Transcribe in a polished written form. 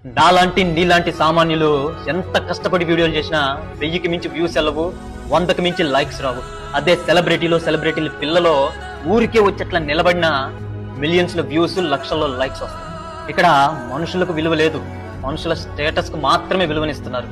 నాలాంటి నీలాంటి సామాన్యులు ఎంత కష్టపడి వీడియోలు చేసినా 1000కి మించి వ్యూస్ వెళ్ళవు, 100కి మించి లైక్స్ రావు. అదే సెలబ్రిటీల పిల్లలో ఊరికే వచ్చేట్లా నిలబడిన మిలియన్స్ లో వ్యూస్, లక్షల్లో లైక్స్ వస్తాయి. ఇక్కడ మనుషులకు విలువ లేదు, మనుషుల స్టేటస్ కు మాత్రమే విలువనిస్తున్నారు.